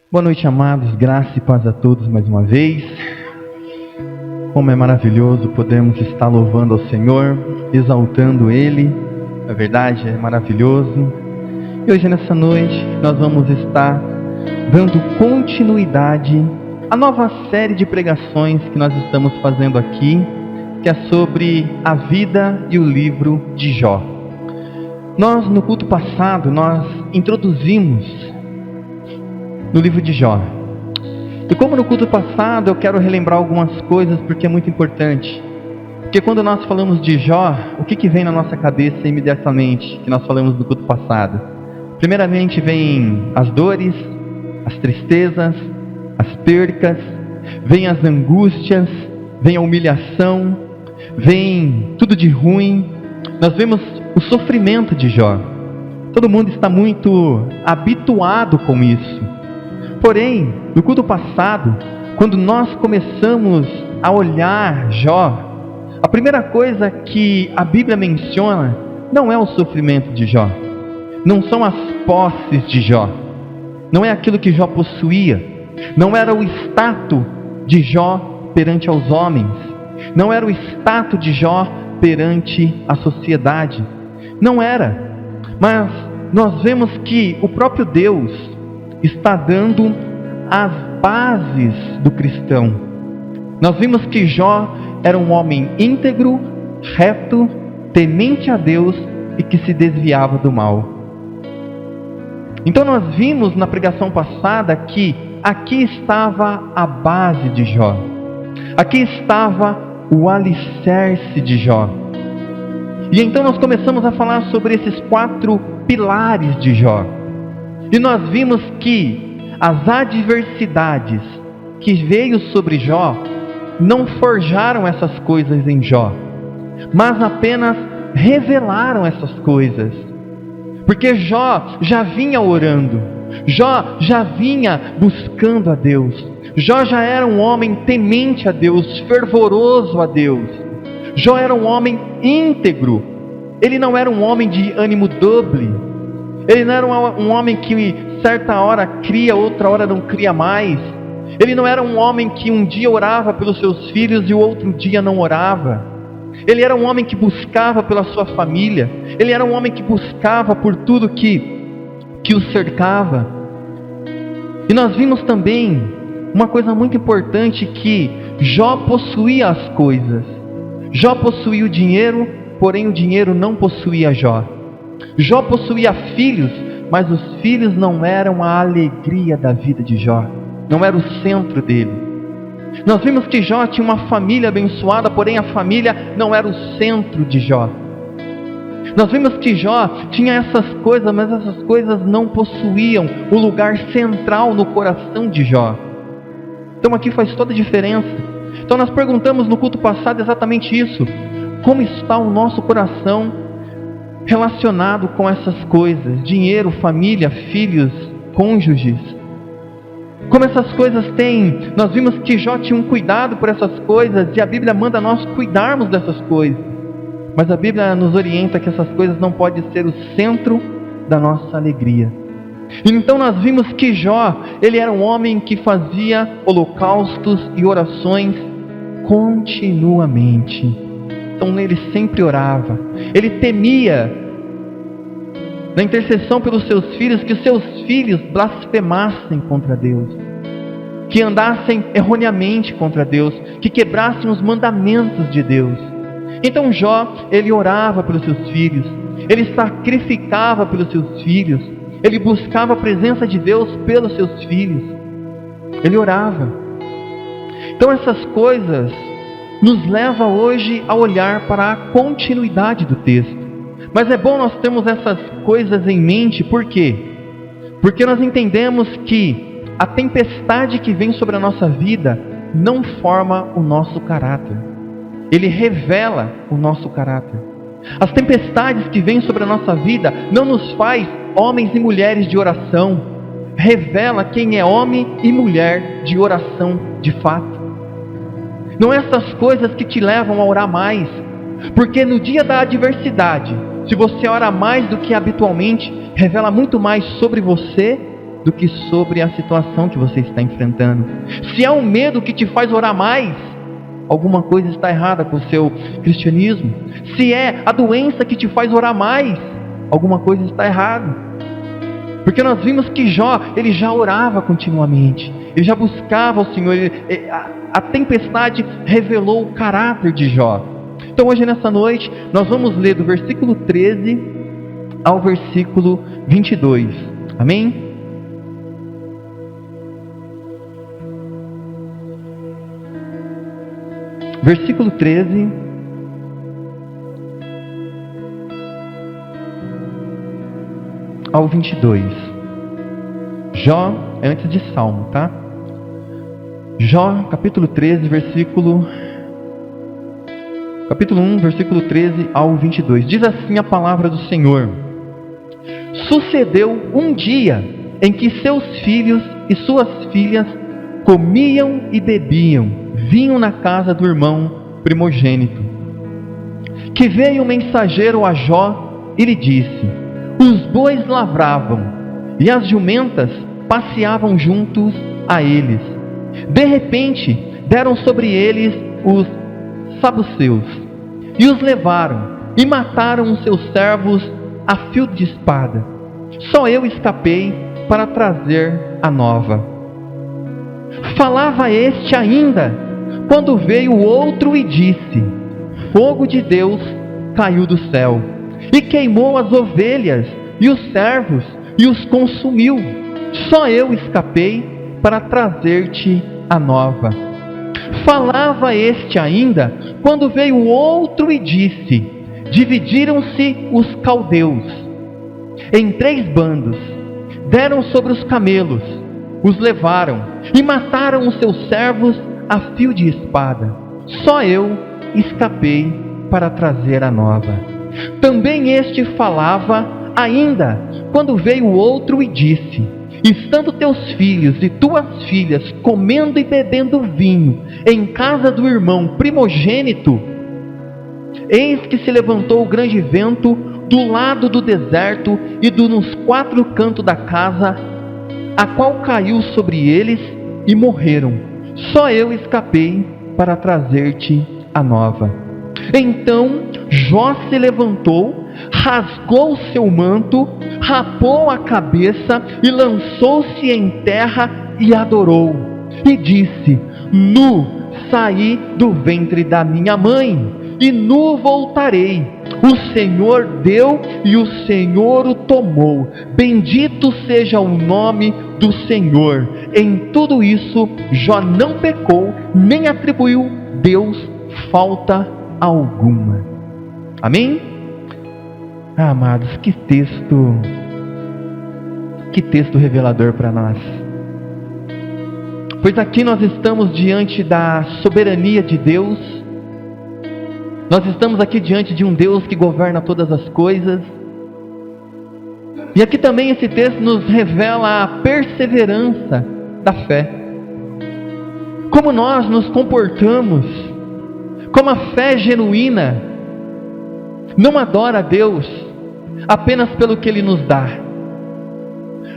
Boa noite, amados, graça e paz a todos mais uma vez. Como é maravilhoso podermos estar louvando ao Senhor, exaltando Ele. A verdade é maravilhoso. E hoje nessa noite nós vamos estar dando continuidade à nova série de pregações que nós estamos fazendo aqui, que é sobre a vida e o livro de Jó. Nós no culto passado, nós introduzimos no livro de Jó. E como no culto passado, eu quero relembrar algumas coisas porque é muito importante. Porque quando nós falamos de Jó, o que vem na nossa cabeça imediatamente, que nós falamos no culto passado? Primeiramente vem as dores, as tristezas, as percas, vem as angústias, vem a humilhação, vem tudo de ruim. Nós vemos o sofrimento de Jó. Todo mundo está muito habituado com isso. Porém, no culto passado, quando nós começamos a olhar Jó, a primeira coisa que a Bíblia menciona não é o sofrimento de Jó, não são as posses de Jó, não é aquilo que Jó possuía, não era o status de Jó perante aos homens, não era o status de Jó perante a sociedade, não era, mas nós vemos que o próprio Deus está dando as bases do cristão. Nós vimos que Jó era um homem íntegro, reto, temente a Deus e que se desviava do mal. Então nós vimos na pregação passada que aqui estava a base de Jó. Aqui estava o alicerce de Jó. E então nós começamos a falar sobre esses 4 pilares de Jó. E nós vimos que as adversidades que veio sobre Jó não forjaram essas coisas em Jó, mas apenas revelaram essas coisas. Porque Jó já vinha orando, Jó já vinha buscando a Deus, Jó já era um homem temente a Deus, fervoroso a Deus. Jó era um homem íntegro, ele não era um homem de ânimo doble. Ele não era um homem que certa hora cria, outra hora não cria mais. Ele não era um homem que um dia orava pelos seus filhos e o outro dia não orava. Ele era um homem que buscava pela sua família. Ele era um homem que buscava por tudo que o cercava. E nós vimos também uma coisa muito importante, que Jó possuía as coisas. Jó possuía o dinheiro, porém o dinheiro não possuía Jó. Jó possuía filhos, mas os filhos não eram a alegria da vida de Jó, não era o centro dele. Nós vimos que Jó tinha uma família abençoada, porém a família não era o centro de Jó. Nós vimos que Jó tinha essas coisas, mas essas coisas não possuíam o lugar central no coração de Jó. Então aqui faz toda a diferença. Então nós perguntamos no culto passado exatamente isso: como está o nosso coração relacionado com essas coisas? Dinheiro, família, filhos, cônjuges. Como essas coisas têm... Nós vimos que Jó tinha um cuidado por essas coisas, e a Bíblia manda nós cuidarmos dessas coisas. Mas a Bíblia nos orienta que essas coisas não podem ser o centro da nossa alegria. Então nós vimos que Jó, ele era um homem que fazia holocaustos e orações continuamente. Então ele sempre orava, ele temia na intercessão pelos seus filhos, que os seus filhos blasfemassem contra Deus, que andassem erroneamente contra Deus, que quebrassem os mandamentos de Deus. Então Jó, ele orava pelos seus filhos, ele sacrificava pelos seus filhos, ele buscava a presença de Deus pelos seus filhos, ele orava. Então essas coisas nos leva hoje a olhar para a continuidade do texto. Mas é bom nós termos essas coisas em mente. Por quê? Porque nós entendemos que a tempestade que vem sobre a nossa vida não forma o nosso caráter, ele revela o nosso caráter. As tempestades que vêm sobre a nossa vida não nos faz homens e mulheres de oração, revela quem é homem e mulher de oração de fato. Não é essas coisas que te levam a orar mais, porque no dia da adversidade, se você ora mais do que habitualmente, revela muito mais sobre você do que sobre a situação que você está enfrentando. Se é o medo que te faz orar mais, alguma coisa está errada com o seu cristianismo. Se é a doença que te faz orar mais, alguma coisa está errada. Porque nós vimos que Jó, ele já orava continuamente, ele já buscava o Senhor, a tempestade revelou o caráter de Jó. Então hoje nessa noite, nós vamos ler do versículo 13 ao versículo 22, amém? Versículo 13 ao 22. Jó é antes de Salmo, tá? Jó, capítulo 13, capítulo 1, versículo 13 ao 22. Diz assim a palavra do Senhor: Sucedeu um dia em que seus filhos e suas filhas comiam e bebiam vinho na casa do irmão primogênito, que veio um mensageiro a Jó e lhe disse: Os bois lavravam e as jumentas passeavam juntos a eles. De repente deram sobre eles os sabuceus e os levaram e mataram os seus servos a fio de espada. Só eu escapei para trazer a nova. Falava este ainda, quando veio o outro e disse: Fogo de Deus caiu do céu e queimou as ovelhas e os servos e os consumiu. Só eu escapei para trazer-te a nova. Falava este ainda, quando veio o outro e disse: Dividiram-se os caldeus em 3 bandos, deram sobre os camelos, os levaram e mataram os seus servos a fio de espada. Só eu escapei para trazer a nova. Também este falava ainda, quando veio o outro e disse: Estando teus filhos e tuas filhas comendo e bebendo vinho em casa do irmão primogênito, eis que se levantou o grande vento do lado do deserto e nos 4 cantos da casa, a qual caiu sobre eles e morreram. Só eu escapei para trazer-te a nova. Então Jó se levantou, rasgou o seu manto, rapou a cabeça e lançou-se em terra e adorou. E disse: Nu saí do ventre da minha mãe, e nu voltarei. O Senhor deu e o Senhor o tomou. Bendito seja o nome do Senhor. Em tudo isso Jó não pecou, nem atribuiu Deus falta alguma. Amém? Amados, que texto revelador para nós. Pois aqui nós estamos diante da soberania de Deus. Nós estamos aqui diante de um Deus que governa todas as coisas. E aqui também esse texto nos revela a perseverança da fé. Como nós nos comportamos, como a fé genuína não adora a Deus apenas pelo que Ele nos dá.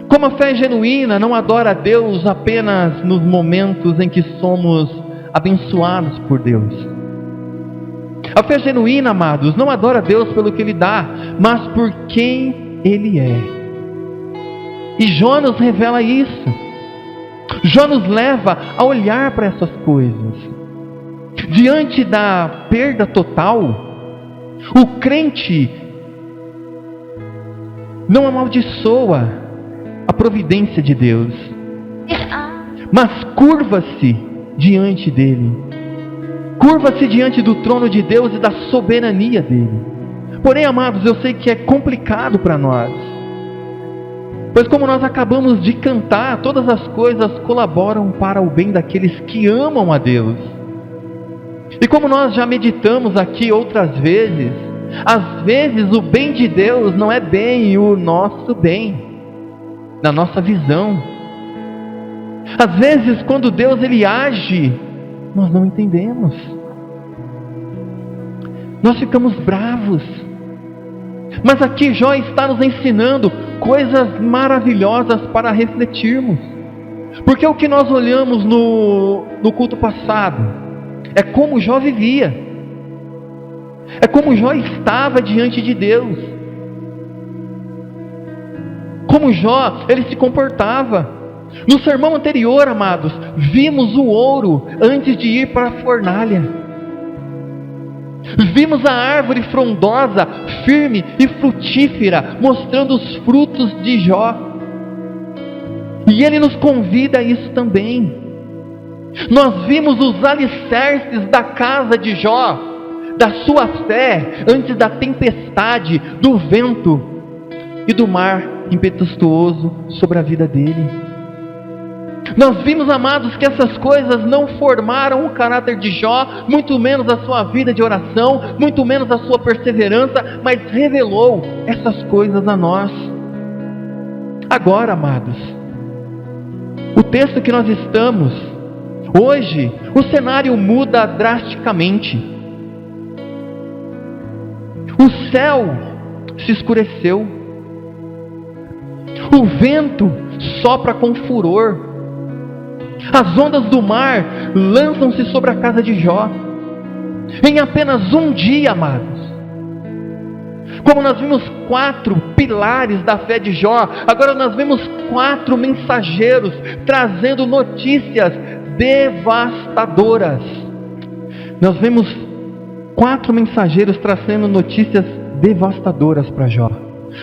Como a fé genuína não adora a Deus apenas nos momentos em que somos abençoados por Deus. A fé genuína, amados, não adora a Deus pelo que Ele dá, mas por quem Ele é. E Jó nos revela isso. Jó nos leva a olhar para essas coisas. Diante da perda total, o crente não amaldiçoa a providência de Deus, mas curva-se diante dele. Curva-se diante do trono de Deus e da soberania dele. Porém, amados, eu sei que é complicado para nós, pois como nós acabamos de cantar, todas as coisas colaboram para o bem daqueles que amam a Deus. E como nós já meditamos aqui outras vezes, às vezes o bem de Deus não é bem o nosso bem, na nossa visão. Às vezes quando Deus ele age, nós não entendemos. Nós ficamos bravos. Mas aqui Jó está nos ensinando coisas maravilhosas para refletirmos. Porque o que nós olhamos no culto passado é como Jó vivia, é como Jó estava diante de Deus, como Jó ele se comportava. No sermão anterior, amados, vimos o ouro antes de ir para a fornalha, vimos a árvore frondosa, firme e frutífera, mostrando os frutos de Jó. E ele nos convida a isso também. Nós vimos os alicerces da casa de Jó, da sua fé, antes da tempestade, do vento e do mar impetuoso sobre a vida dele. Nós vimos, amados, que essas coisas não formaram o caráter de Jó, muito menos a sua vida de oração, muito menos a sua perseverança, mas revelou essas coisas a nós. Agora, amados, o texto que nós estamos, hoje, o cenário muda drasticamente. O céu se escureceu, o vento sopra com furor, as ondas do mar lançam-se sobre a casa de Jó. Em apenas um dia, amados, como nós vimos 4 pilares da fé de Jó, agora nós vemos 4 mensageiros trazendo notícias devastadoras. Nós vemos 4 mensageiros trazendo notícias devastadoras para Jó,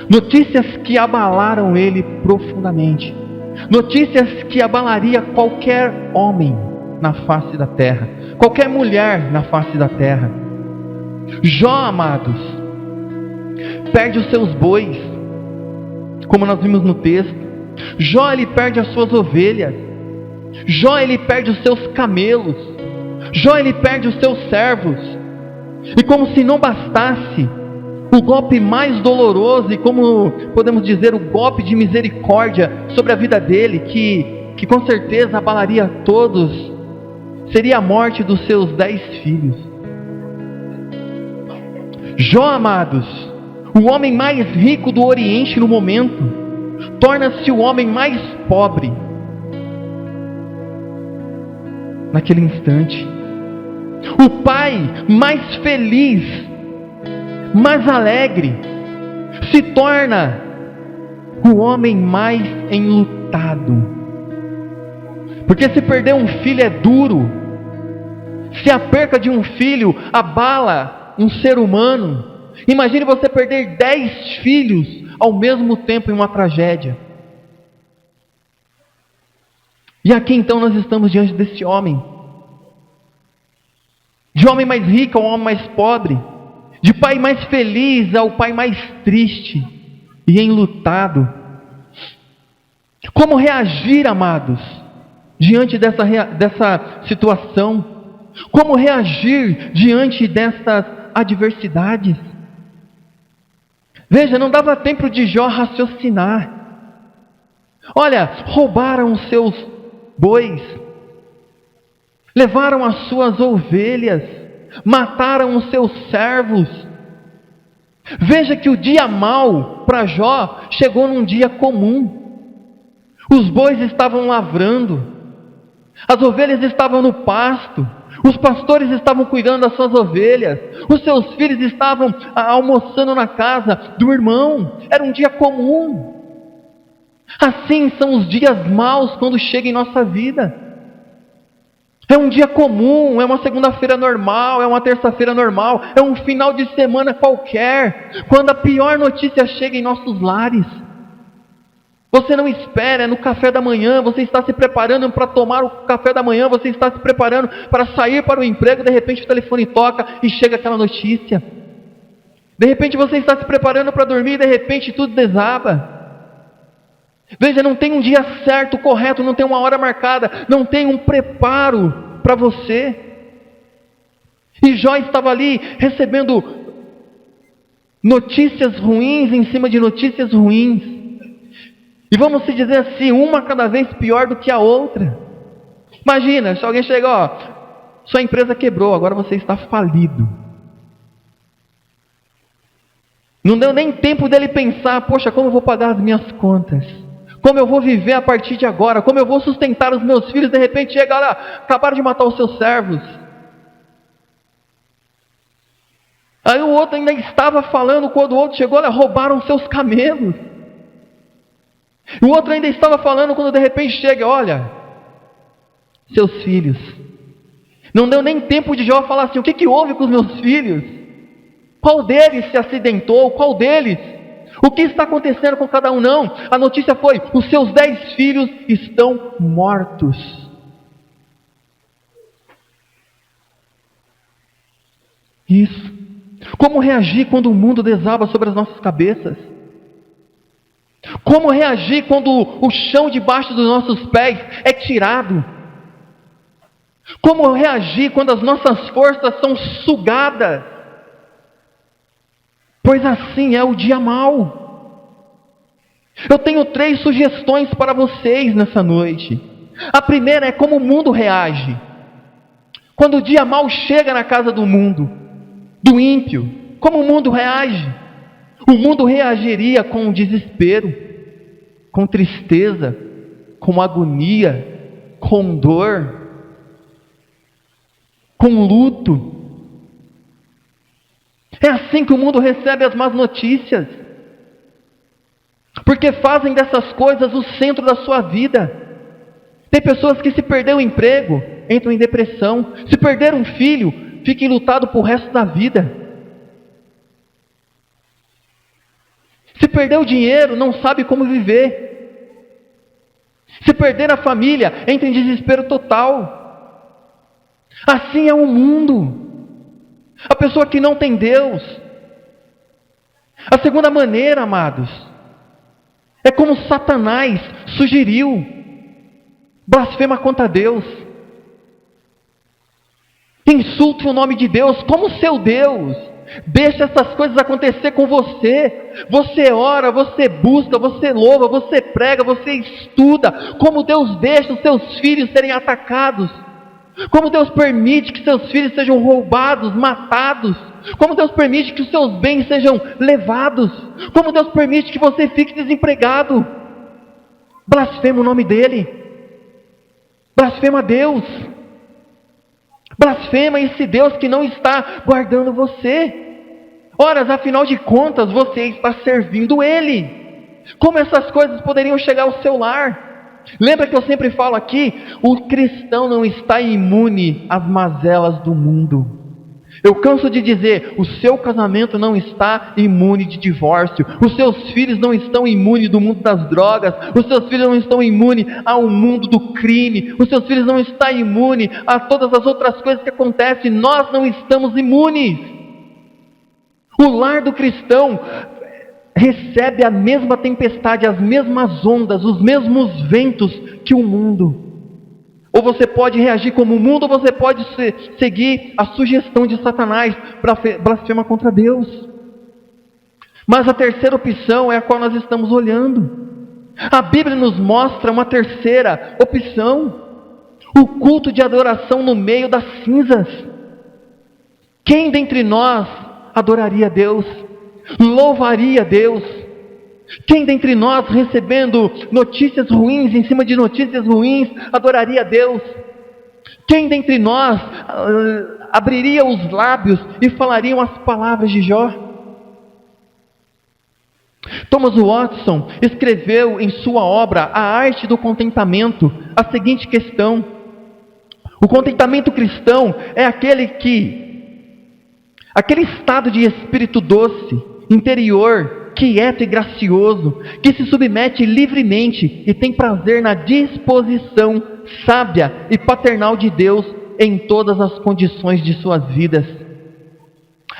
notícias que abalaram ele profundamente, notícias que abalaria qualquer homem na face da terra, qualquer mulher na face da terra. Jó, amados, perde os seus bois, como nós vimos no texto. Jó, ele perde as suas ovelhas. Jó, ele perde os seus camelos. Jó, ele perde os seus servos. E como se não bastasse, o golpe mais doloroso, e como podemos dizer, o golpe de misericórdia sobre a vida dele, que com certeza abalaria todos, seria a morte dos seus 10 filhos. Jó, amados, o homem mais rico do Oriente no momento, torna-se o homem mais pobre naquele instante. O pai mais feliz, mais alegre, se torna o homem mais enlutado. Porque se perder um filho é duro, se a perca de um filho abala um ser humano, imagine você perder 10 filhos ao mesmo tempo em uma tragédia. E aqui então nós estamos diante desse homem, de homem mais rico ao homem mais pobre, de pai mais feliz ao pai mais triste e enlutado. Como reagir, amados, diante dessa situação? Como reagir diante dessas adversidades? Veja, não dava tempo de Jó raciocinar. Olha, roubaram os seus bois, levaram as suas ovelhas, mataram os seus servos. Veja que o dia mau para Jó chegou num dia comum. Os bois estavam lavrando, as ovelhas estavam no pasto, os pastores estavam cuidando das suas ovelhas, os seus filhos estavam almoçando na casa do irmão. Era um dia comum. Assim são os dias maus quando chegam em nossa vida. É um dia comum, é uma segunda-feira normal, é uma terça-feira normal, é um final de semana qualquer, quando a pior notícia chega em nossos lares. Você não espera, é no café da manhã, você está se preparando para tomar o café da manhã, você está se preparando para sair para o emprego, de repente o telefone toca e chega aquela notícia. De repente você está se preparando para dormir e de repente tudo desaba. Veja, não tem um dia certo, correto, não tem uma hora marcada, não tem um preparo para você. E Jó estava ali recebendo notícias ruins em cima de notícias ruins. E vamos se dizer assim, uma cada vez pior do que a outra. Imagina, se alguém chega, ó, sua empresa quebrou, agora você está falido. Não deu nem tempo dele pensar: poxa, como eu vou pagar as minhas contas? Como eu vou viver a partir de agora? Como eu vou sustentar os meus filhos? De repente chega: olha, acabaram de matar os seus servos. Aí o outro ainda estava falando, quando o outro chegou: olha, roubaram seus camelos. E o outro ainda estava falando, quando de repente chega: olha, seus filhos. Não deu nem tempo de Jó falar assim: o que houve com os meus filhos? Qual deles se acidentou? Qual deles? O que está acontecendo com cada um? Não, a notícia foi: os seus 10 filhos estão mortos. Isso. Como reagir quando o mundo desaba sobre as nossas cabeças? Como reagir quando o chão debaixo dos nossos pés é tirado? Como reagir quando as nossas forças são sugadas? Pois assim é o dia mau. Eu tenho 3 sugestões para vocês nessa noite. A primeira é como o mundo reage quando o dia mau chega na casa do mundo, do ímpio. Como o mundo reage? O mundo reagiria com desespero, com tristeza, com agonia, com dor, com luto. É assim que o mundo recebe as más notícias, porque fazem dessas coisas o centro da sua vida. Tem pessoas que, se perder o emprego, entram em depressão. Se perder um filho, fica enlutado por o resto da vida. Se perder o dinheiro, não sabe como viver. Se perder a família, entra em desespero total. Assim é o mundo. A pessoa que não tem Deus. A segunda maneira, amados, é como Satanás sugeriu: blasfema contra Deus, insulte o nome de Deus como seu Deus, deixa essas coisas acontecer com você. Você ora, você busca, você louva, você prega, você estuda. Como Deus deixa os seus filhos serem atacados? Como Deus permite que seus filhos sejam roubados, matados? Como Deus permite que os seus bens sejam levados? Como Deus permite que você fique desempregado? Blasfema o nome dEle. Blasfema Deus. Blasfema esse Deus que não está guardando você. Ora, afinal de contas, você está servindo Ele. Como essas coisas poderiam chegar ao seu lar? Lembra que eu sempre falo aqui? O cristão não está imune às mazelas do mundo. Eu canso de dizer: o seu casamento não está imune de divórcio. Os seus filhos não estão imunes do mundo das drogas. Os seus filhos não estão imunes ao mundo do crime. Os seus filhos não estão imunes a todas as outras coisas que acontecem. Nós não estamos imunes. O lar do cristão recebe a mesma tempestade, as mesmas ondas, os mesmos ventos que o mundo. Ou você pode reagir como o mundo, ou você pode seguir a sugestão de Satanás para blasfema contra Deus. Mas a terceira opção é a qual nós estamos olhando. A Bíblia nos mostra uma terceira opção: o culto de adoração no meio das cinzas. Quem dentre nós adoraria a Deus? Louvaria a Deus? Quem dentre nós, recebendo notícias ruins em cima de notícias ruins, adoraria a Deus? Quem dentre nós abriria os lábios e falariam as palavras de Jó? Thomas Watson escreveu em sua obra A Arte do Contentamento a seguinte questão: o contentamento cristão é aquele estado de espírito doce, interior, quieto e gracioso, que se submete livremente e tem prazer na disposição sábia e paternal de Deus em todas as condições de suas vidas.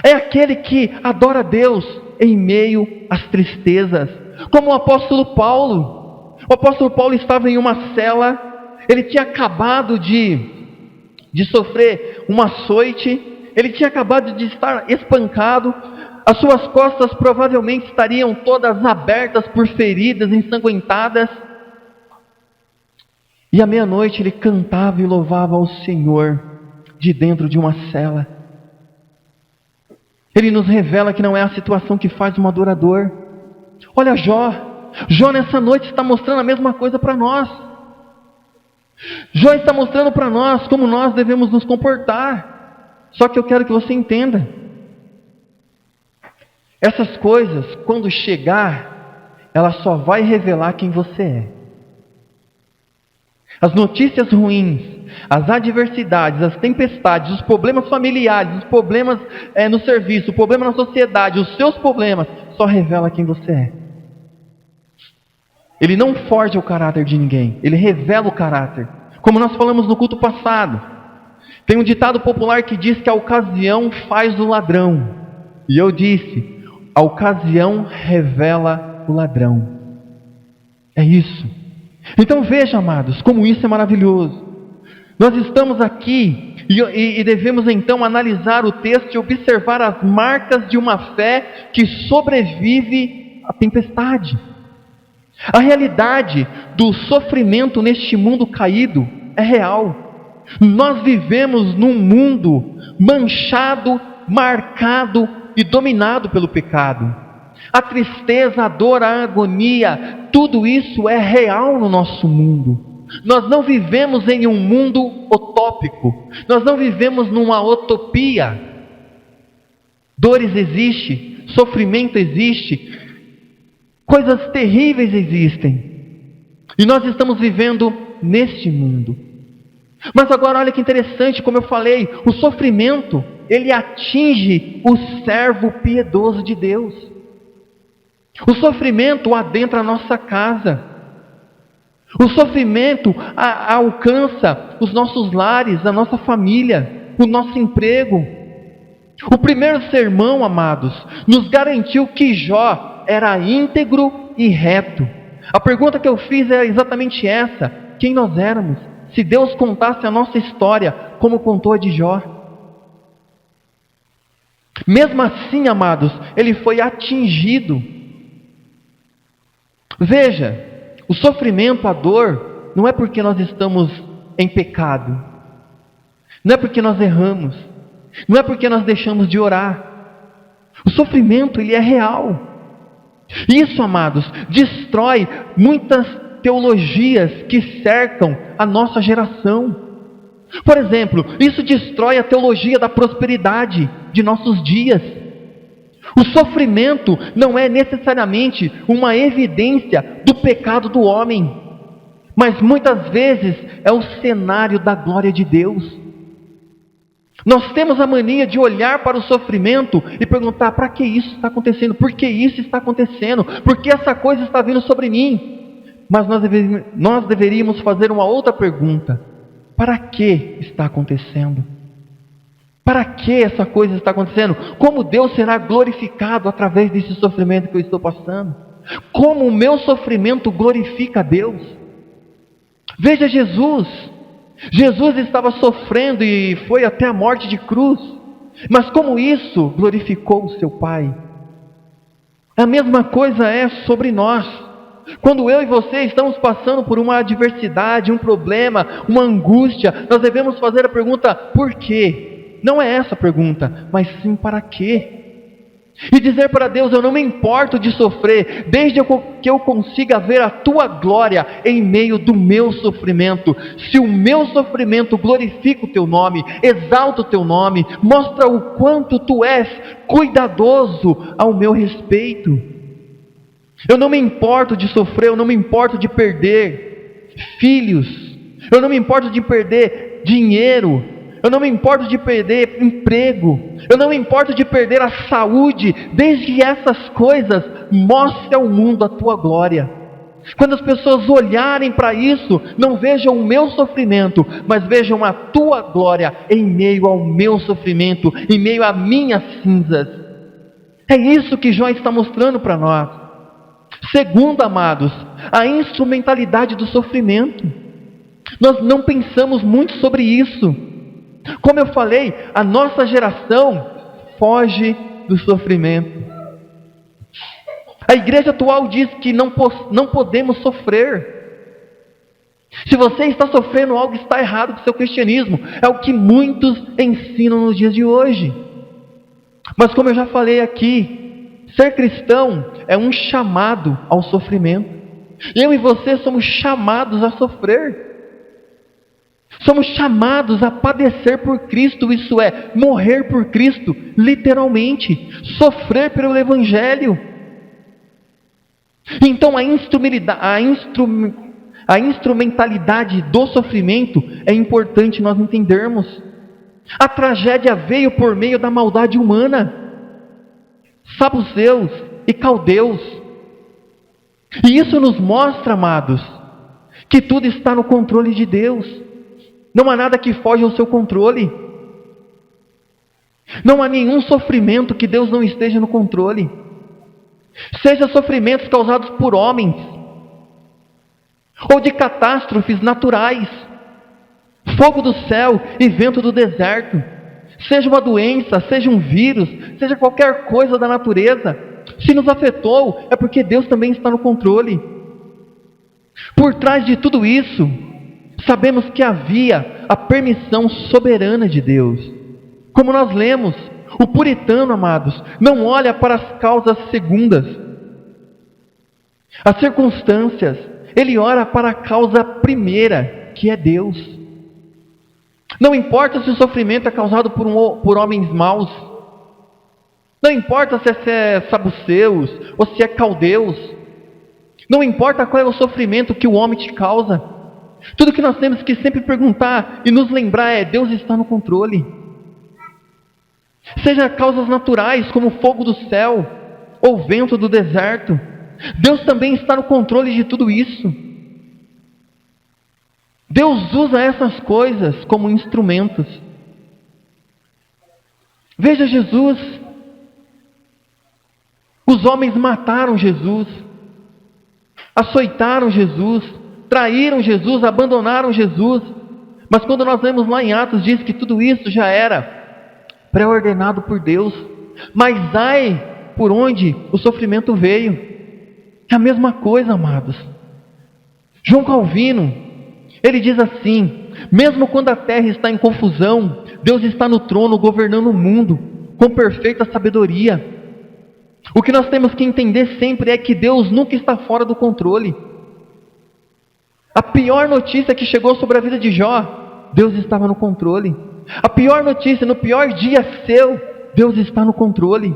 É aquele que adora a Deus em meio às tristezas, como o apóstolo Paulo. O apóstolo Paulo estava em uma cela, ele tinha acabado de sofrer um açoite, ele tinha acabado de estar espancado, as suas costas provavelmente estariam todas abertas por feridas ensanguentadas. E à meia-noite ele cantava e louvava ao Senhor de dentro de uma cela. Ele nos revela que não é a situação que faz um adorador. Olha Jó. Jó nessa noite está mostrando a mesma coisa para nós. Jó está mostrando para nós como nós devemos nos comportar. Só que eu quero que você entenda. Essas coisas, quando chegar, ela só vai revelar quem você é. As notícias ruins, as adversidades, as tempestades, os problemas familiares, os problemas no serviço, o problema na sociedade, os seus problemas, só revela quem você é. Ele não forja o caráter de ninguém, ele revela o caráter. Como nós falamos no culto passado, tem um ditado popular que diz que a ocasião faz o ladrão. E eu disse, a ocasião revela o ladrão. É isso. Então veja, amados, como isso é maravilhoso. Nós estamos aqui e devemos então analisar o texto e observar as marcas de uma fé que sobrevive à tempestade. A realidade do sofrimento neste mundo caído é real. Nós vivemos num mundo manchado, marcado e dominado pelo pecado. A tristeza, a dor, a agonia, tudo isso é real no nosso mundo. Nós não vivemos em um mundo utópico. Nós não vivemos numa utopia. Dores existem, sofrimento existe, coisas terríveis existem. E nós estamos vivendo neste mundo. Mas agora olha que interessante, como eu falei, o sofrimento, ele atinge o servo piedoso de Deus. O sofrimento adentra a nossa casa. O sofrimento alcança os nossos lares, a nossa família, o nosso emprego. O primeiro sermão, amados, nos garantiu que Jó era íntegro e reto. A pergunta que eu fiz é exatamente essa: quem nós éramos? Se Deus contasse a nossa história, como contou a de Jó. Mesmo assim, amados, ele foi atingido. Veja, o sofrimento, a dor, não é porque nós estamos em pecado, não é porque nós erramos, não é porque nós deixamos de orar. O sofrimento, ele é real. Isso, amados, destrói muitas teologias que cercam a nossa geração. Por exemplo, isso destrói a teologia da prosperidade de nossos dias. O sofrimento não é necessariamente uma evidência do pecado do homem, mas muitas vezes é o cenário da glória de Deus. Nós temos a mania de olhar para o sofrimento e perguntar: para que isso está acontecendo? Por que isso está acontecendo? Por que essa coisa está vindo sobre mim? Mas nós deveríamos fazer uma outra pergunta: para que está acontecendo? Para que essa coisa está acontecendo? Como Deus será glorificado através desse sofrimento que eu estou passando? Como o meu sofrimento glorifica a Deus? Veja Jesus. Jesus estava sofrendo e foi até a morte de cruz. Mas como isso glorificou o seu Pai? A mesma coisa é sobre nós. Quando eu e você estamos passando por uma adversidade, um problema, uma angústia, nós devemos fazer a pergunta: por quê? Não é essa a pergunta, mas sim para quê? E dizer para Deus: eu não me importo de sofrer, desde que eu consiga ver a Tua glória em meio do meu sofrimento. Se o meu sofrimento glorifica o Teu nome, exalta o Teu nome, mostra o quanto Tu és cuidadoso ao meu respeito. Eu não me importo de sofrer, eu não me importo de perder filhos, eu não me importo de perder dinheiro, eu não me importo de perder emprego, eu não me importo de perder a saúde, desde que essas coisas mostrem ao mundo a Tua glória. Quando as pessoas olharem para isso, não vejam o meu sofrimento, mas vejam a Tua glória em meio ao meu sofrimento, em meio às minhas cinzas. É isso que Jó está mostrando para nós. Segundo, amados, a instrumentalidade do sofrimento. Nós não pensamos muito sobre isso. Como eu falei, a nossa geração foge do sofrimento. A igreja atual diz que não podemos sofrer. Se você está sofrendo algo, está errado com o seu cristianismo. É o que muitos ensinam nos dias de hoje. Mas como eu já falei aqui, ser cristão é um chamado ao sofrimento. Eu e você somos chamados a sofrer. Somos chamados a padecer por Cristo, isso é, morrer por Cristo, literalmente, sofrer pelo Evangelho. Então a instrumentalidade do sofrimento é importante nós entendermos. A tragédia veio por meio da maldade humana, saduceus e caldeus. E isso nos mostra, amados, que tudo está no controle de Deus. Não há nada que foge ao seu controle. Não há nenhum sofrimento que Deus não esteja no controle. Seja sofrimentos causados por homens, ou de catástrofes naturais, fogo do céu e vento do deserto, seja uma doença, seja um vírus, seja qualquer coisa da natureza, se nos afetou, é porque Deus também está no controle. Por trás de tudo isso, sabemos que havia a permissão soberana de Deus. Como nós lemos, o puritano, amados, não olha para as causas segundas, as circunstâncias, ele olha para a causa primeira, que é Deus. Não importa se o sofrimento é causado por homens maus, não importa se é saduceus ou se é caldeus, não importa qual é o sofrimento que o homem te causa, tudo que nós temos que sempre perguntar e nos lembrar é: Deus está no controle. Seja causas naturais como o fogo do céu ou o vento do deserto, Deus também está no controle de tudo isso. Deus usa essas coisas como instrumentos. Veja Jesus. Os homens mataram Jesus, açoitaram Jesus, traíram Jesus, abandonaram Jesus. Mas quando nós vemos lá em Atos, diz que tudo isso já era pré-ordenado por Deus. Mas ai por onde o sofrimento veio. É a mesma coisa, amados. João Calvino, ele diz assim: mesmo quando a terra está em confusão, Deus está no trono governando o mundo com perfeita sabedoria. O que nós temos que entender sempre é que Deus nunca está fora do controle. A pior notícia que chegou sobre a vida de Jó, Deus estava no controle. A pior notícia, no pior dia seu, Deus está no controle.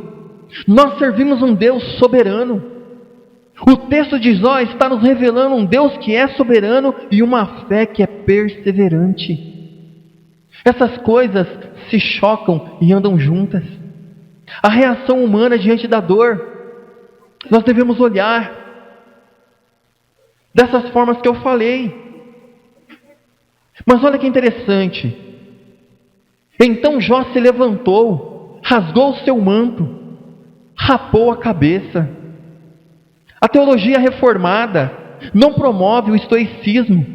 Nós servimos um Deus soberano. O texto de Jó está nos revelando um Deus que é soberano e uma fé que é perseverante. Essas coisas se chocam e andam juntas. A reação humana diante da dor, nós devemos olhar dessas formas que eu falei. Mas olha que interessante. Então Jó se levantou, rasgou o seu manto, rapou a cabeça. A teologia reformada não promove o estoicismo.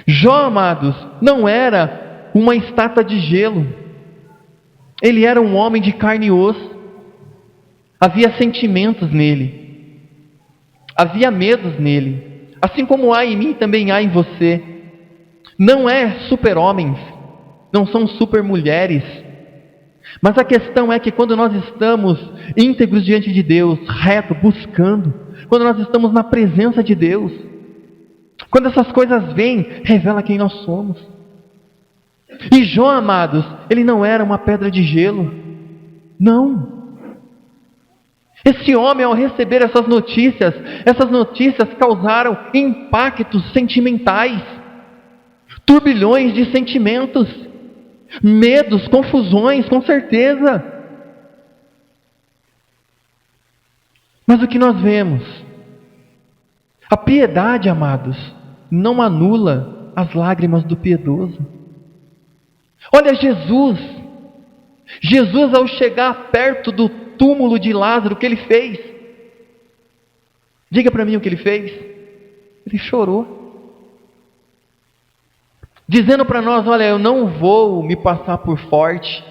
Jó, amados, não era uma estátua de gelo. Ele era um homem de carne e osso. Havia sentimentos nele. Havia medos nele. Assim como há em mim, também há em você. Não é super-homens. Não são super-mulheres. Mas a questão é que quando nós estamos íntegros diante de Deus, reto, buscando, quando nós estamos na presença de Deus, quando essas coisas vêm, revela quem nós somos. E Jó, amados, ele não era uma pedra de gelo. Não. Esse homem, ao receber essas notícias causaram impactos sentimentais, turbilhões de sentimentos, medos, confusões, com certeza. Mas o que nós vemos? A piedade, amados, não anula as lágrimas do piedoso. Olha Jesus. Jesus, ao chegar perto do túmulo de Lázaro, o que ele fez? Diga para mim o que ele fez. Ele chorou, dizendo para nós: olha, eu não vou me passar por forte.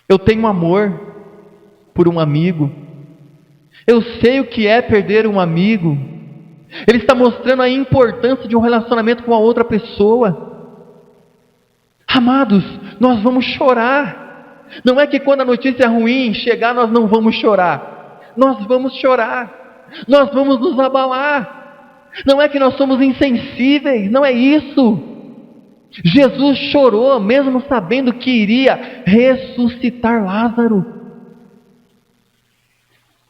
Eu tenho amor por um amigo. Eu sei o que é perder um amigo. Ele está mostrando a importância de um relacionamento com a outra pessoa. Amados, nós vamos chorar. Não é que quando a notícia ruim chegar nós não vamos chorar. Nós vamos chorar. Nós vamos nos abalar. Não é que nós somos insensíveis, não é isso. Jesus chorou mesmo sabendo que iria ressuscitar Lázaro.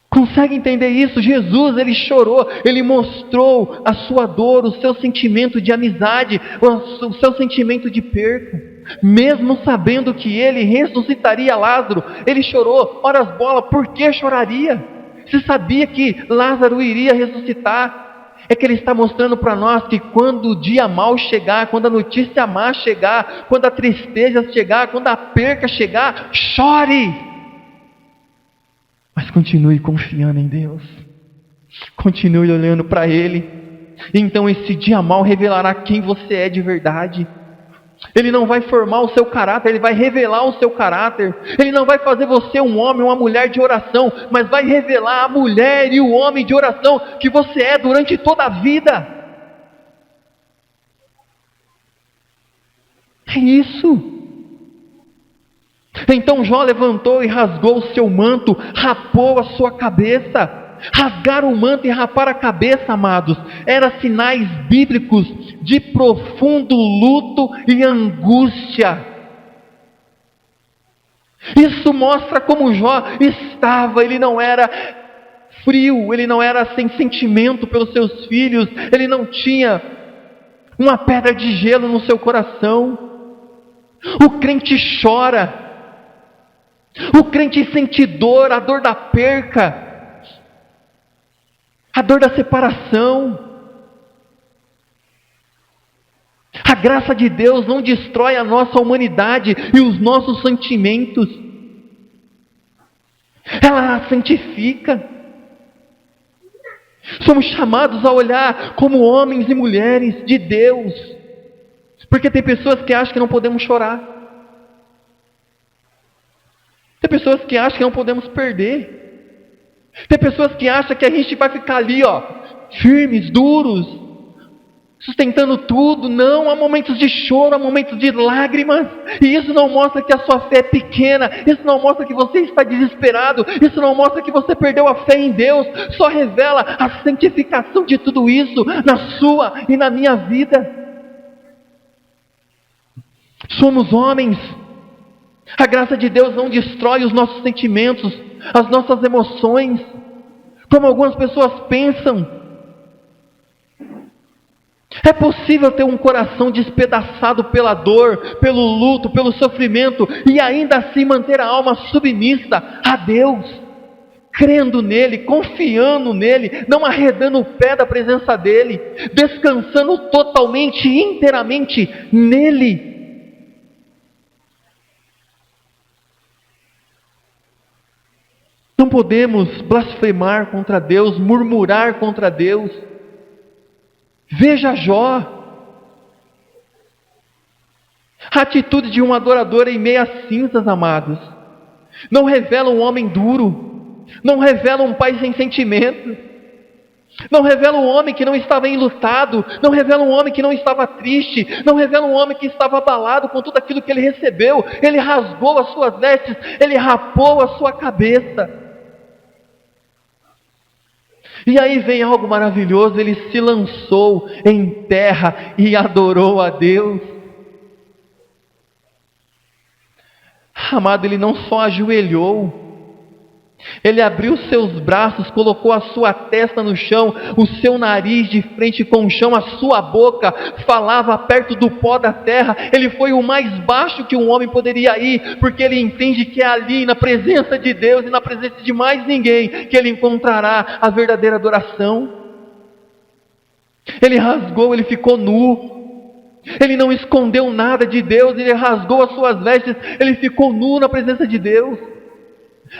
Consegue entender isso? Jesus, ele chorou, ele mostrou a sua dor, o seu sentimento de amizade, o seu sentimento de perca. Mesmo sabendo que ele ressuscitaria Lázaro, ele chorou. Ora as bolas, por que choraria? Se sabia que Lázaro iria ressuscitar. É que ele está mostrando para nós que quando o dia mau chegar, quando a notícia má chegar, quando a tristeza chegar, quando a perca chegar, chore! Mas continue confiando em Deus. Continue olhando para Ele. Então esse dia mau revelará quem você é de verdade. Ele não vai formar o seu caráter, Ele vai revelar o seu caráter. Ele não vai fazer você um homem, uma mulher de oração, mas vai revelar a mulher e o homem de oração que você é durante toda a vida. É isso. Então Jó levantou e rasgou o seu manto, rapou a sua cabeça. Rasgar o manto e rapar a cabeça, amados, eram sinais bíblicos de profundo luto e angústia. Isso mostra como Jó estava. Ele não era frio, ele não era sem sentimento pelos seus filhos, ele não tinha uma pedra de gelo no seu coração. O crente chora. O crente sente dor, a dor da perca, a dor da separação. A graça de Deus não destrói a nossa humanidade e os nossos sentimentos. Ela a santifica. Somos chamados a olhar como homens e mulheres de Deus. Porque tem pessoas que acham que não podemos chorar. Tem pessoas que acham que não podemos perder. Tem pessoas que acham que a gente vai ficar ali, firmes, duros, sustentando tudo. Não, há momentos de choro, há momentos de lágrimas. E isso não mostra que a sua fé é pequena. Isso não mostra que você está desesperado. Isso não mostra que você perdeu a fé em Deus. Só revela a santificação de tudo isso na sua e na minha vida. Somos homens. A graça de Deus não destrói os nossos sentimentos, as nossas emoções, como algumas pessoas pensam. É possível ter um coração despedaçado pela dor, pelo luto, pelo sofrimento, e ainda assim manter a alma submissa a Deus, crendo nele, confiando nele, não arredando o pé da presença dele, descansando totalmente e inteiramente nele. Não podemos blasfemar contra Deus, murmurar contra Deus. Veja Jó. A atitude de um adorador em meio às cinzas, amados, não revela um homem duro, não revela um pai sem sentimento, não revela um homem que não estava enlutado, não revela um homem que não estava triste, não revela um homem que estava abalado com tudo aquilo que ele recebeu. Ele rasgou as suas vestes, ele rapou a sua cabeça. E aí vem algo maravilhoso, ele se lançou em terra e adorou a Deus. Amado, ele não só ajoelhou, ele abriu seus braços, colocou a sua testa no chão, o seu nariz de frente com o chão, a sua boca falava perto do pó da terra. Ele foi o mais baixo que um homem poderia ir, porque ele entende que é ali, na presença de Deus e na presença de mais ninguém, que ele encontrará a verdadeira adoração. Ele rasgou, ele ficou nu, ele não escondeu nada de Deus, ele rasgou as suas vestes, ele ficou nu na presença de Deus.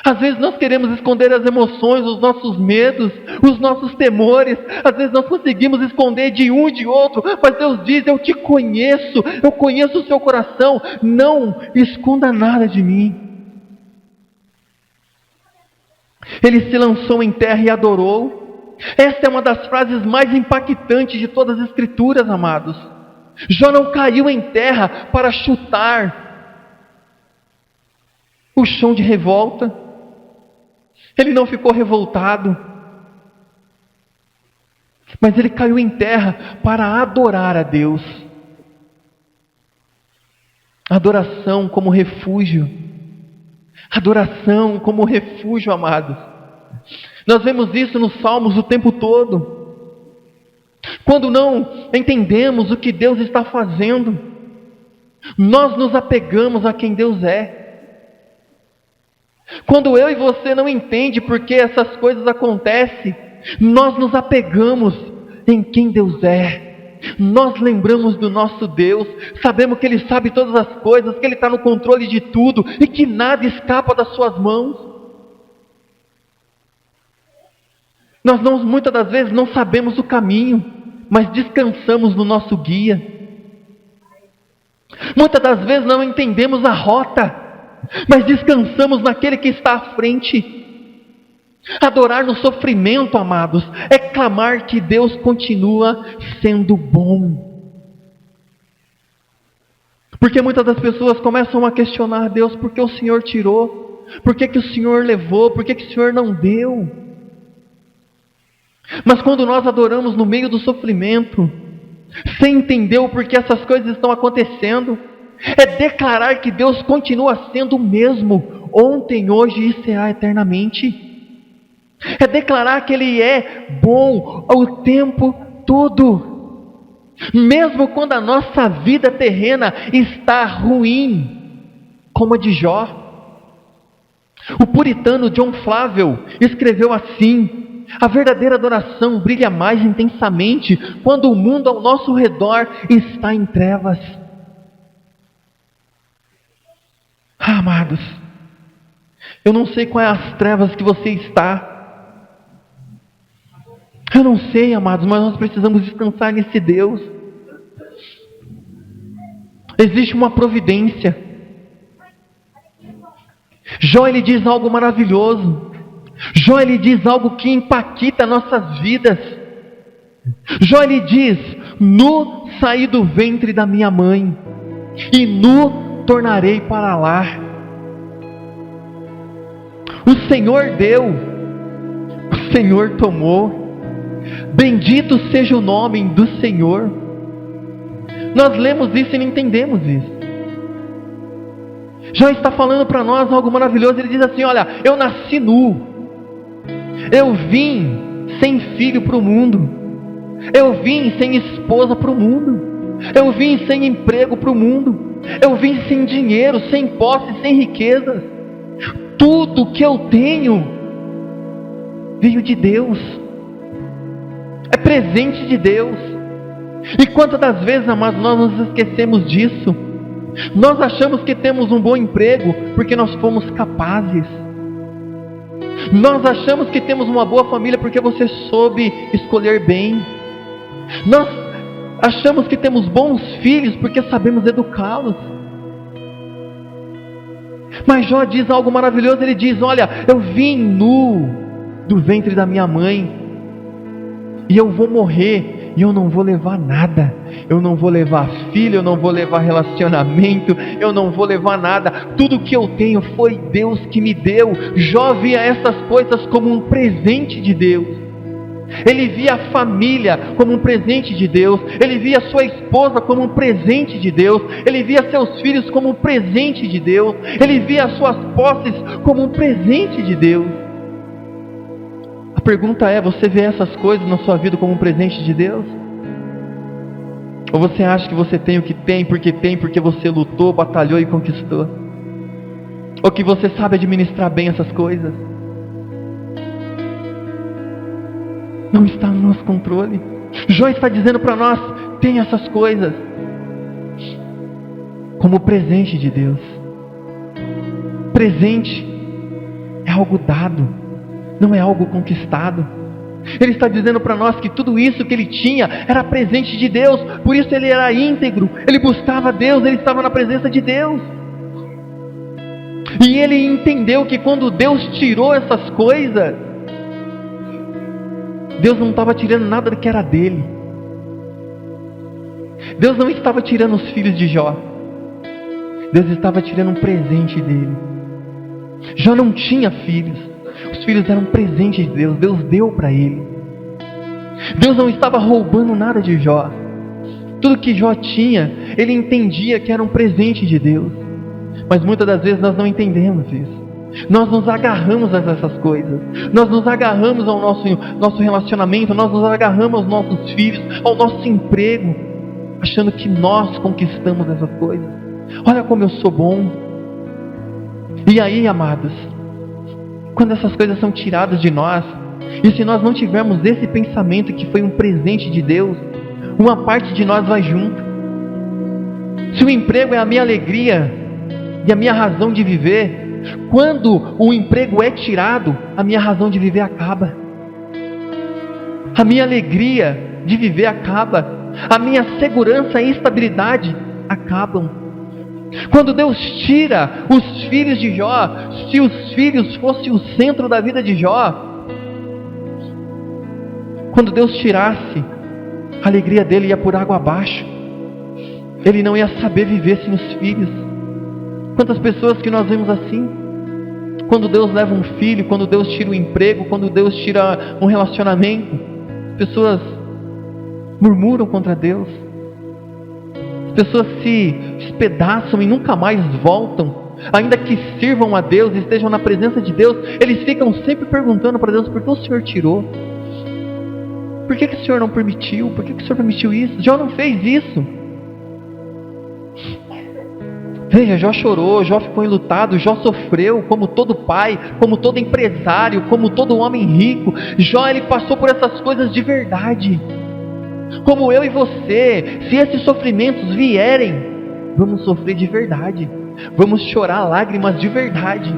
Às vezes nós queremos esconder as emoções, os nossos medos, os nossos temores. Às vezes nós conseguimos esconder de um e de outro, mas Deus diz: eu te conheço, eu conheço o seu coração, não esconda nada de mim. Ele se lançou em terra e adorou. Esta é uma das frases mais impactantes de todas as escrituras, amados. Jó não caiu em terra para chutar o chão de revolta. Ele não ficou revoltado, mas ele caiu em terra para adorar a Deus. Adoração como refúgio. Adoração como refúgio, amados. Nós vemos isso nos Salmos o tempo todo. Quando não entendemos o que Deus está fazendo, nós nos apegamos a quem Deus é. Quando eu e você não entendem por que essas coisas acontecem, nós nos apegamos em quem Deus é. Nós lembramos do nosso Deus, sabemos que Ele sabe todas as coisas, que Ele está no controle de tudo e que nada escapa das suas mãos. Nós muitas das vezes não sabemos o caminho, mas descansamos no nosso guia. Muitas das vezes não entendemos a rota, mas descansamos naquele que está à frente. Adorar no sofrimento, amados, é clamar que Deus continua sendo bom. Porque muitas das pessoas começam a questionar Deus: por que o Senhor tirou? Por que o Senhor levou? Por que o Senhor não deu? Mas quando nós adoramos no meio do sofrimento, sem entender o porquê essas coisas estão acontecendo, é declarar que Deus continua sendo o mesmo, ontem, hoje e será eternamente. É declarar que Ele é bom o tempo todo, mesmo quando a nossa vida terrena está ruim, como a de Jó. O puritano John Flavel escreveu assim: a verdadeira adoração brilha mais intensamente quando o mundo ao nosso redor está em trevas. Amados, eu não sei quais as trevas que você está. Eu não sei, amados, mas nós precisamos descansar nesse Deus. Existe uma providência. Jó, ele diz algo maravilhoso. Jó, ele diz algo que impacta nossas vidas. Jó, ele diz: nu saí do ventre da minha mãe, e nu tornarei para lá. O Senhor deu, o Senhor tomou. Bendito seja o nome do Senhor. Nós lemos isso e não entendemos isso. Jó está falando para nós algo maravilhoso. Ele diz assim: olha, eu nasci nu, eu vim sem filho para o mundo, eu vim sem esposa para o mundo, eu vim sem emprego para o mundo, eu vim sem dinheiro, sem posse, sem riquezas. Tudo que eu tenho veio de Deus, é presente de Deus. E quantas das vezes, amados, nós nos esquecemos disso? Nós achamos que temos um bom emprego porque nós fomos capazes. Nós achamos que temos uma boa família porque você soube escolher bem. Nós achamos que temos bons filhos porque sabemos educá-los. Mas Jó diz algo maravilhoso. Ele diz: olha, eu vim nu do ventre da minha mãe, e eu vou morrer, e eu não vou levar nada. Eu não vou levar filho, eu não vou levar relacionamento, eu não vou levar nada. Tudo que eu tenho foi Deus que me deu. Jó via essas coisas como um presente de Deus. Ele via a família como um presente de Deus. Ele via sua esposa como um presente de Deus. Ele via seus filhos como um presente de Deus. Ele via as suas posses como um presente de Deus. A pergunta é: você vê essas coisas na sua vida como um presente de Deus? Ou você acha que você tem o que tem porque você lutou, batalhou e conquistou? Ou que você sabe administrar bem essas coisas? Não está no nosso controle. Jó está dizendo para nós: tem essas coisas como presente de Deus. Presente é algo dado, não é algo conquistado. Ele está dizendo para nós que tudo isso que ele tinha era presente de Deus. Por isso ele era íntegro, ele buscava Deus, ele estava na presença de Deus. E ele entendeu que quando Deus tirou essas coisas, Deus não estava tirando nada do que era dele. Deus não estava tirando os filhos de Jó. Deus estava tirando um presente dele. Jó não tinha filhos. Os filhos eram presente de Deus. Deus deu para ele. Deus não estava roubando nada de Jó. Tudo que Jó tinha, ele entendia que era um presente de Deus. Mas muitas das vezes nós não entendemos isso. Nós nos agarramos a essas coisas. Nós nos agarramos ao nosso relacionamento. Nós nos agarramos aos nossos filhos, ao nosso emprego, achando que nós conquistamos essas coisas. Olha como eu sou bom. E aí, amados, quando essas coisas são tiradas de nós, e se nós não tivermos esse pensamento que foi um presente de Deus, uma parte de nós vai junto. Se o emprego é a minha alegria e a minha razão de viver, quando o emprego é tirado, a minha razão de viver acaba. A minha alegria de viver acaba. A minha segurança e estabilidade acabam. Quando Deus tira os filhos de Jó, se os filhos fossem o centro da vida de Jó, quando Deus tirasse, a alegria dele ia por água abaixo. Ele não ia saber viver sem os filhos. Quantas pessoas que nós vemos assim? Quando Deus leva um filho, quando Deus tira o emprego, quando Deus tira um relacionamento, pessoas murmuram contra Deus. As pessoas se despedaçam e nunca mais voltam. Ainda que sirvam a Deus, estejam na presença de Deus, eles ficam sempre perguntando para Deus: por que o Senhor tirou? Por que o Senhor não permitiu? Por que o Senhor permitiu isso? Jó não fez isso. Veja, Jó chorou, Jó ficou enlutado, Jó sofreu como todo pai, como todo empresário, como todo homem rico. Jó, ele passou por essas coisas de verdade. Como eu e você, se esses sofrimentos vierem, vamos sofrer de verdade, vamos chorar lágrimas de verdade,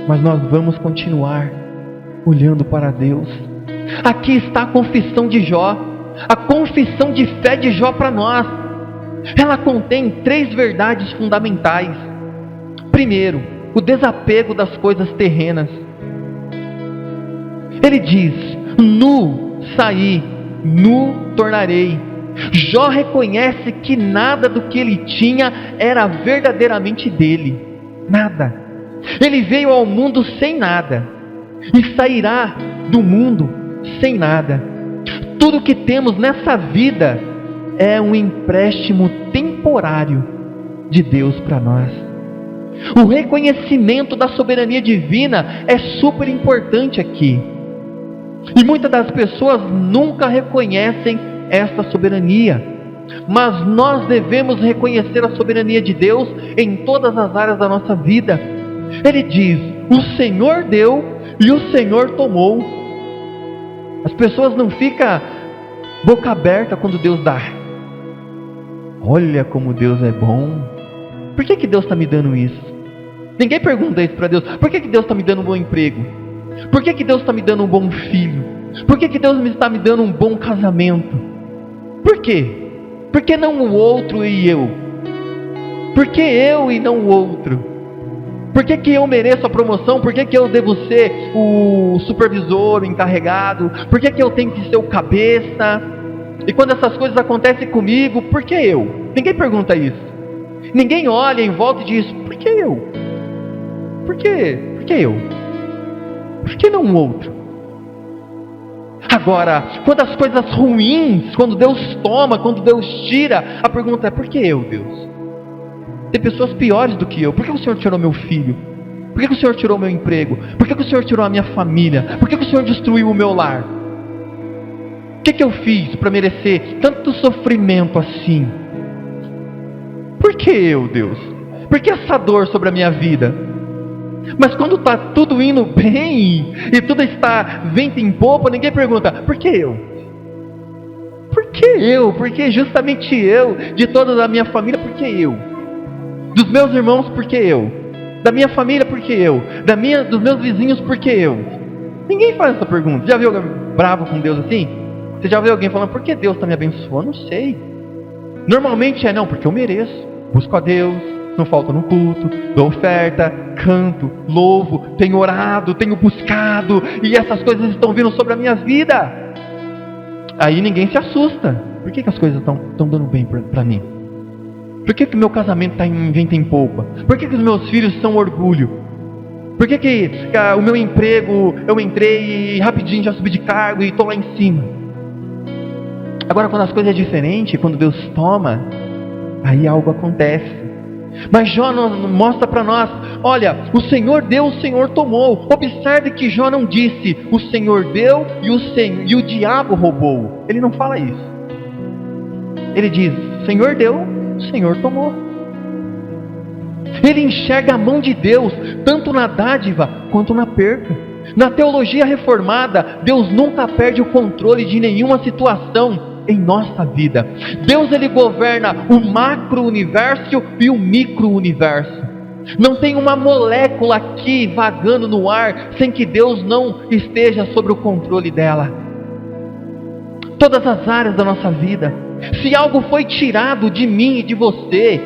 mas nós vamos continuar olhando para Deus. Aqui está a confissão de Jó, a confissão de fé de Jó para nós. Ela contém 3 verdades fundamentais. Primeiro, o desapego das coisas terrenas. Ele diz: nu saí, nu tornarei. Jó reconhece que nada do que ele tinha era verdadeiramente dele. Nada. Ele veio ao mundo sem nada e sairá do mundo sem nada. Tudo que temos nessa vida é um empréstimo temporário de Deus para nós. O reconhecimento da soberania divina é super importante aqui. E muitas das pessoas nunca reconhecem esta soberania. Mas nós devemos reconhecer a soberania de Deus em todas as áreas da nossa vida. Ele diz: o Senhor deu e o Senhor tomou. As pessoas não ficam boca aberta quando Deus dá. Olha como Deus é bom. Por que Deus está me dando isso? Ninguém pergunta isso para Deus. Por que Deus está me dando um bom emprego? Por que Deus está me dando um bom filho? Por que Deus está me dando um bom casamento? Por quê? Por que não o outro e eu? Por que eu e não o outro? Por que eu mereço a promoção? Por que eu devo ser o supervisor, o encarregado? Por que eu tenho que ser o cabeça? E quando essas coisas acontecem comigo, por que eu? Ninguém pergunta isso. Ninguém olha em volta e diz: por que eu? Por que? Por que eu? Por que não o outro? Agora, quando as coisas ruins, quando Deus toma, quando Deus tira, a pergunta é: por que eu, Deus? Tem pessoas piores do que eu. Por que o Senhor tirou meu filho? Por que o Senhor tirou meu emprego? Por que o Senhor tirou a minha família? Por que o Senhor destruiu o meu lar? O que eu fiz para merecer tanto sofrimento assim? Por que eu, Deus? Por que essa dor sobre a minha vida? Mas quando está tudo indo bem e tudo está vento em popa, ninguém pergunta: por que eu? Por que eu? Por que justamente eu? De toda a minha família, por que eu? Dos meus irmãos, por que eu? Da minha família, por que eu? Dos meus vizinhos, por que eu? Ninguém faz essa pergunta. Já viu alguém bravo com Deus assim? Você já viu alguém falando: por que Deus está me abençoando? Não sei. Normalmente não, porque eu mereço. Busco a Deus, não falto no culto, dou oferta, canto, louvo, tenho orado, tenho buscado, e essas coisas estão vindo sobre a minha vida. Aí ninguém se assusta. Por que as coisas estão dando bem para mim? Por que o meu casamento está em vento em polpa? Por que os meus filhos são orgulho? Por que o meu emprego, eu entrei e rapidinho já subi de cargo e estou lá em cima? Agora, quando as coisas é diferente, quando Deus toma, aí algo acontece. Mas Jó mostra para nós: olha, o Senhor deu, o Senhor tomou. Observe que Jó não disse: o Senhor deu e o diabo roubou. Ele não fala isso. Ele diz: o Senhor deu, o Senhor tomou. Ele enxerga a mão de Deus tanto na dádiva quanto na perca. Na teologia reformada, Deus nunca perde o controle de nenhuma situação em nossa vida. Deus, ele governa o macro-universo e o micro-universo. Não tem uma molécula aqui vagando no ar sem que Deus não esteja sobre o controle dela. Todas as áreas da nossa vida. Se algo foi tirado de mim e de você,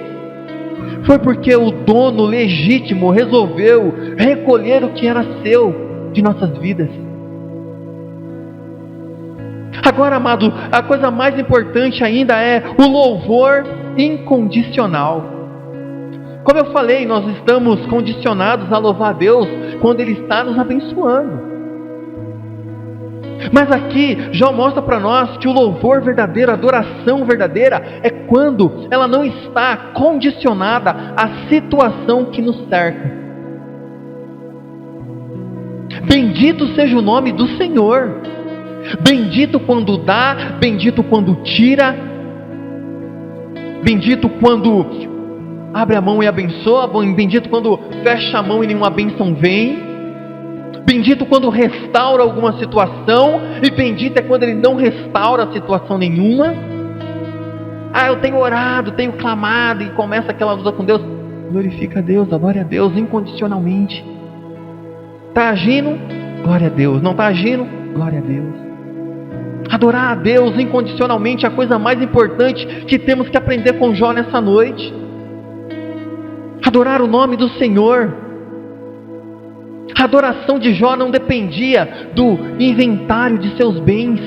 foi porque o dono legítimo resolveu recolher o que era seu de nossas vidas. Agora, amado, a coisa mais importante ainda é o louvor incondicional. Como eu falei, nós estamos condicionados a louvar a Deus quando Ele está nos abençoando. Mas aqui, Jó mostra para nós que o louvor verdadeiro, a adoração verdadeira, é quando ela não está condicionada à situação que nos cerca. Bendito seja o nome do Senhor. Bendito quando dá, bendito quando tira, bendito quando abre a mão e abençoa, bendito quando fecha a mão e nenhuma bênção vem, bendito quando restaura alguma situação, e bendito é quando Ele não restaura situação nenhuma. Eu tenho orado, tenho clamado, e começa aquela luta com Deus. Glorifica a Deus, adore a Deus incondicionalmente. Está agindo? Glória a Deus. Não está agindo? Glória a Deus. Adorar a Deus incondicionalmente é a coisa mais importante que temos que aprender com Jó nessa noite. Adorar o nome do Senhor. A adoração de Jó não dependia do inventário de seus bens,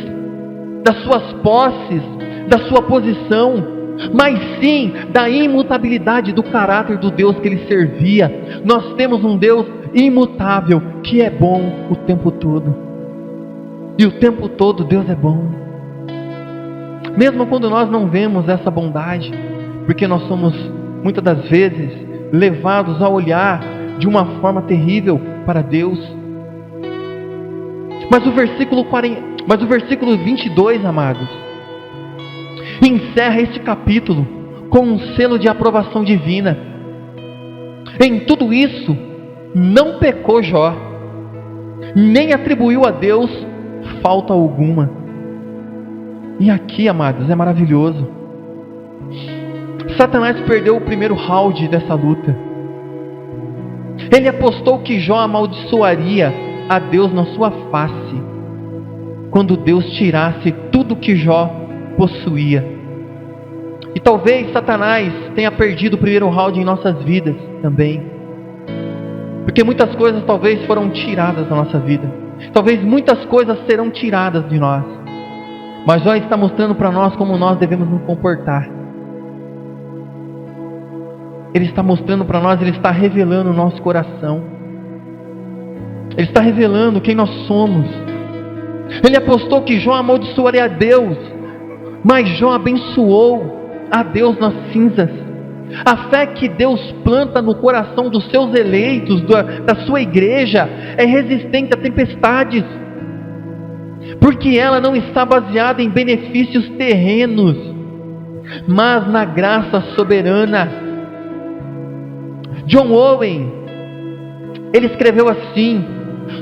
das suas posses, da sua posição, mas sim da imutabilidade do caráter do Deus que ele servia. Nós temos um Deus imutável, que é bom o tempo todo. E o tempo todo Deus é bom. Mesmo quando nós não vemos essa bondade, porque nós somos muitas das vezes levados a olhar de uma forma terrível para Deus. Mas o versículo 22, amados, encerra este capítulo com um selo de aprovação divina. Em tudo isso, não pecou Jó, nem atribuiu a Deus falta alguma. E aqui, amados, é maravilhoso. Satanás perdeu o primeiro round dessa luta. Ele apostou que Jó amaldiçoaria a Deus na sua face, quando Deus tirasse tudo que Jó possuía. E talvez Satanás tenha perdido o primeiro round em nossas vidas também, porque muitas coisas talvez foram tiradas da nossa vida. Talvez muitas coisas serão tiradas de nós, mas Jó está mostrando para nós como nós devemos nos comportar. Ele está mostrando para nós, Ele está revelando o nosso coração, Ele está revelando quem nós somos. Ele apostou que Jó amaldiçoaria a Deus, mas Jó abençoou a Deus nas cinzas. A fé que Deus planta no coração dos seus eleitos, da sua igreja, é resistente a tempestades, porque ela não está baseada em benefícios terrenos, mas na graça soberana. John Owen, ele escreveu assim: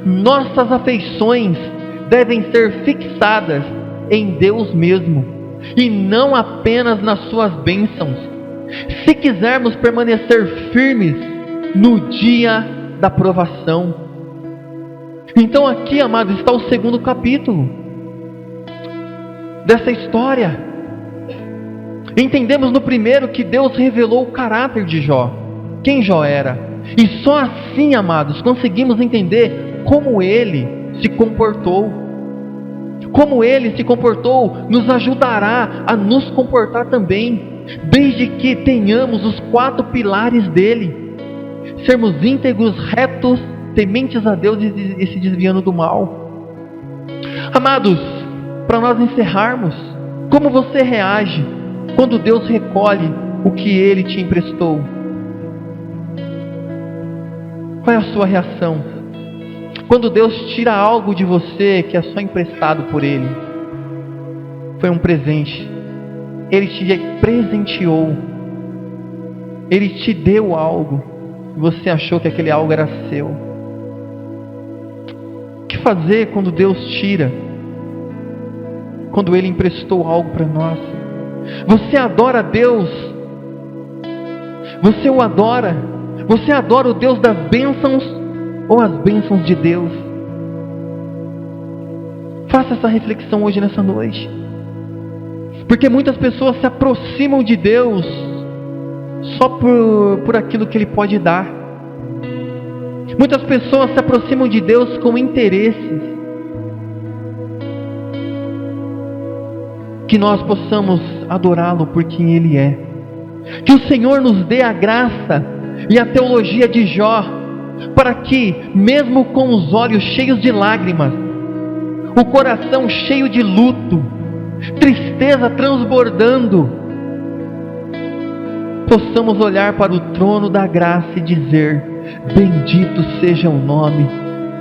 nossas afeições devem ser fixadas em Deus mesmo, e não apenas nas suas bênçãos, se quisermos permanecer firmes no dia da provação. Então aqui, amados, está o segundo capítulo dessa história. Entendemos no primeiro que Deus revelou o caráter de Jó, quem Jó era, e só assim, amados, conseguimos entender como ele se comportou. Como ele se comportou nos ajudará a nos comportar também, desde que tenhamos os 4 pilares dele: sermos íntegros, retos, tementes a Deus e se desviando do mal. Amados, para nós encerrarmos, como você reage quando Deus recolhe o que Ele te emprestou? Qual é a sua reação? Quando Deus tira algo de você que é só emprestado por Ele, foi um presente, Ele te presenteou, Ele te deu algo, e você achou que aquele algo era seu. O que fazer quando Deus tira? Quando Ele emprestou algo para nós? Você adora Deus? Você o adora? Você adora o Deus das bênçãos ou as bênçãos de Deus? Faça essa reflexão hoje nessa noite. Porque muitas pessoas se aproximam de Deus só por aquilo que Ele pode dar. Muitas pessoas se aproximam de Deus com interesses. Que nós possamos adorá-lo por quem Ele é. Que o Senhor nos dê a graça e a teologia de Jó, para que, mesmo com os olhos cheios de lágrimas, o coração cheio de luto, tristeza transbordando, possamos olhar para o trono da graça e dizer: bendito seja o nome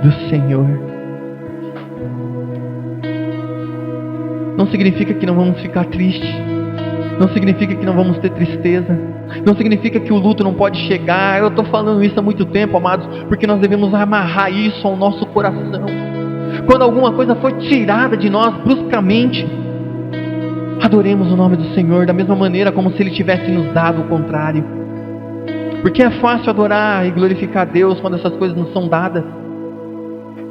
do Senhor. Não significa que não vamos ficar tristes, não significa que não vamos ter tristeza, não significa que o luto não pode chegar. Eu estou falando isso há muito tempo, amados, porque nós devemos amarrar isso ao nosso coração. Quando alguma coisa for tirada de nós bruscamente, adoremos o nome do Senhor da mesma maneira como se Ele tivesse nos dado o contrário. Porque é fácil adorar e glorificar a Deus quando essas coisas nos são dadas.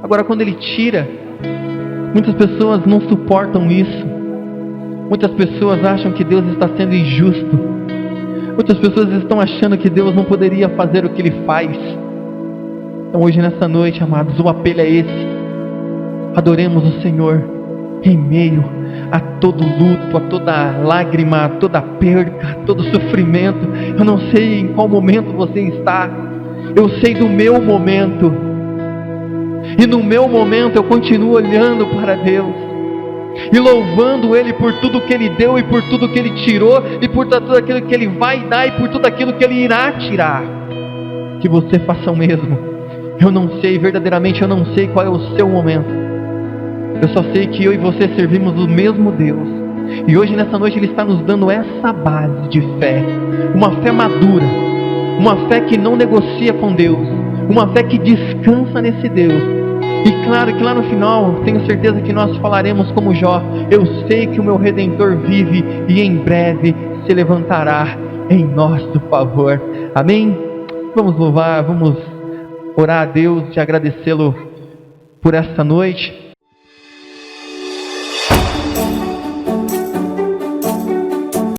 Agora, quando Ele tira, muitas pessoas não suportam isso. Muitas pessoas acham que Deus está sendo injusto. Muitas pessoas estão achando que Deus não poderia fazer o que Ele faz. Então hoje nessa noite, amados, o apelo é esse: adoremos o Senhor em meio a todo luto, a toda lágrima, a toda perca, a todo sofrimento. Eu não sei em qual momento você está, eu sei do meu momento, e no meu momento eu continuo olhando para Deus e louvando Ele por tudo que Ele deu e por tudo que Ele tirou e por tudo aquilo que Ele vai dar e por tudo aquilo que Ele irá tirar. Que você faça o mesmo. Eu não sei, verdadeiramente eu não sei qual é o seu momento. Eu só sei que eu e você servimos o mesmo Deus. E hoje nessa noite Ele está nos dando essa base de fé. Uma fé madura, uma fé que não negocia com Deus, uma fé que descansa nesse Deus. E claro que lá no final, tenho certeza que nós falaremos como Jó: eu sei que o meu Redentor vive e em breve se levantará em nosso favor. Amém? Vamos louvar, vamos orar a Deus e agradecê-lo por esta noite.